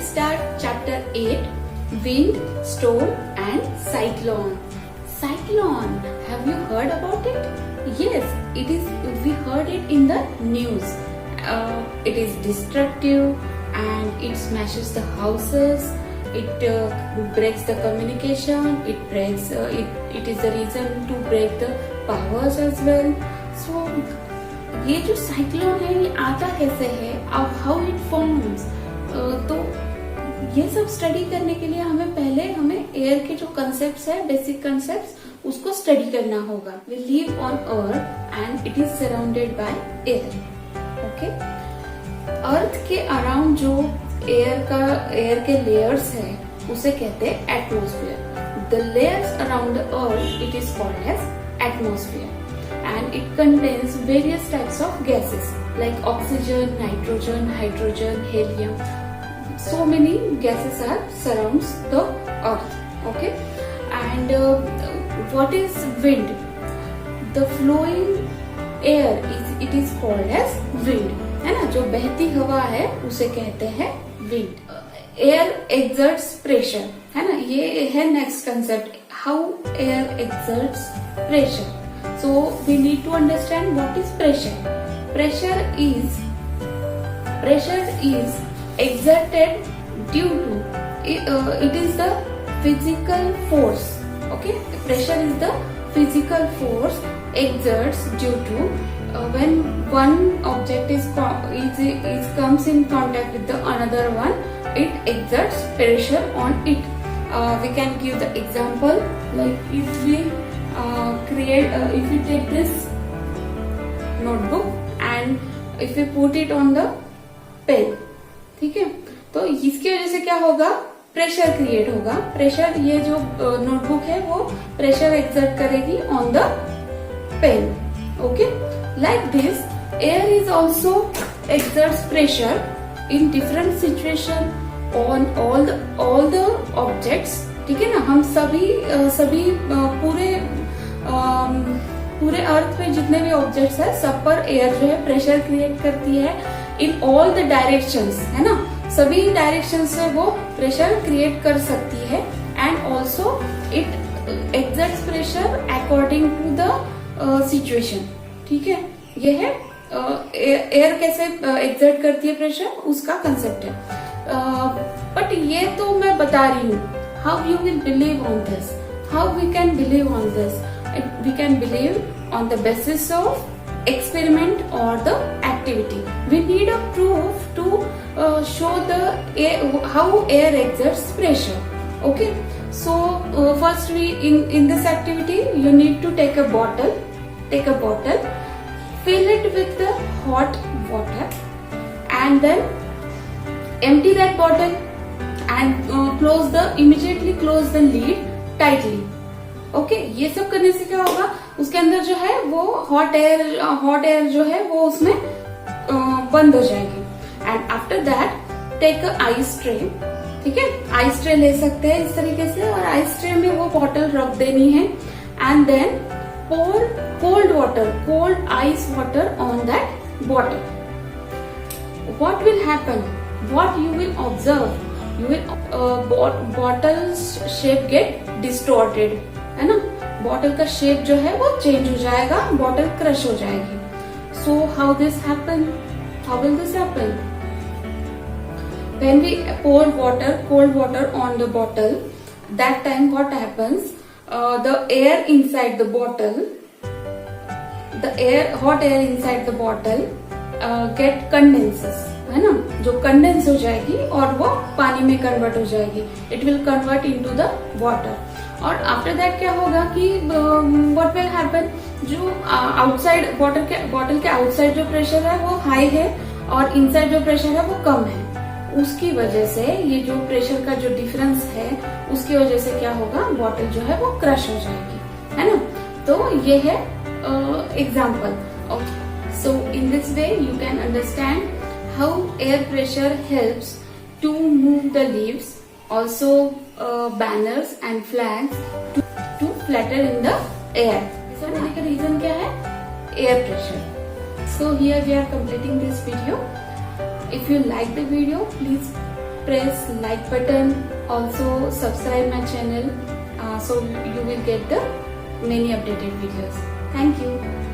start chapter 8, Wind, Storm and Cyclone. Cyclone, have you heard about it? Yes, it is. We heard it in the news. It is destructive and it smashes the houses. It breaks the communication. It breaks. It is the reason to break the powers as well. So ये जो cyclone है ये आता कैसे है, how it forms, तो ये सब स्टडी करने के लिए हमें एयर के जो कंसेप्ट्स है, बेसिक कंसेप्ट्स, उसको स्टडी करना होगा. We live on earth and it is surrounded by air. Okay, earth के अराउंड जो एयर के लेयर्स है उसे कहते हैं atmosphere. The layers around the earth it is called as atmosphere. And it contains various types of gases like oxygen, nitrogen, hydrogen, helium. So many gases are surrounds the earth. Okay, and what is wind? The flowing air it is called as wind. है ना, जो बहती हवा है उसे कहते हैं wind. Air exerts pressure. है ना, ये है next concept. How air exerts pressure. So we need to understand what is pressure. Pressure is exerted due to it is the physical force. Okay, pressure is the physical force exerts due to when one object is comes in contact with the another one, it exerts pressure on it. We can give the example like if we if you take this notebook and if you put it on the pen, ठीक है, तो इसकी वजह से क्या होगा, pressure create होगा. Pressure, ये जो नोटबुक है वो प्रेशर एक्सर्ट करेगी on the pen. Okay, like this air is also exerts pressure in different situation on all the objects. ठीक है ना, हम सभी पूरे अर्थ पे जितने भी ऑब्जेक्ट्स है सब पर एयर जो है प्रेशर क्रिएट करती है इन ऑल द डायरेक्शंस. है ना, सभी डायरेक्शन से वो प्रेशर क्रिएट कर सकती है. And also it exerts pressure according to the situation. ठीक है, ये है एयर कैसे एक्सर्ट करती है प्रेशर, उसका कंसेप्ट है. बट ये तो मैं बता रही हूँ. How you will believe on this? How we can believe on this? We can believe on the basis of experiment or the activity. We need a proof to show how air exerts pressure. Okay. So first in this activity you need to take a bottle, fill it with the hot water, and then empty that bottle. And immediately close the lid tightly. Okay, ये सब करने से क्या होगा, उसके अंदर जो है वो हॉट एयर जो है वो उसमें बंद हो जाएगी. And after that take a ice tray. ठीक है, आइस ट्रे ले सकते हैं इस तरीके से, और आइस ट्रे में वो बॉटल रख देनी है. And then pour cold ice water on that bottle. What will happen? What you will observe? You will bottle's shape get distorted. है ना, बॉटल का शेप जो है वो चेंज हो जाएगा, बॉटल क्रश हो जाएगी. So how will this happen? When we pour cold water on the bottle, that time what happens? The air inside the bottle, hot air inside the bottle get condenses. है ना, जो condense हो जाएगी और वो पानी में कन्वर्ट हो जाएगी. It will convert into the water. और आफ्टर दैट क्या होगा कि व्हाट विल हैपन, जो आउटसाइड बॉटल के आउटसाइड जो प्रेशर है वो हाई है और इनसाइड जो प्रेशर है वो कम है. उसकी वजह से ये जो प्रेशर का जो डिफरेंस है उसकी वजह से क्या होगा, बॉटल जो है वो क्रश हो जाएगी. है ना, तो ये है example. So in this way you can understand how air pressure helps to move the leaves, also banners and flags to flutter in the air. इसका होने का रीजन क्या है, air pressure. So here we are completing this video. If you like the video, please press like button. Also subscribe my channel so you will get the many updated videos. Thank you.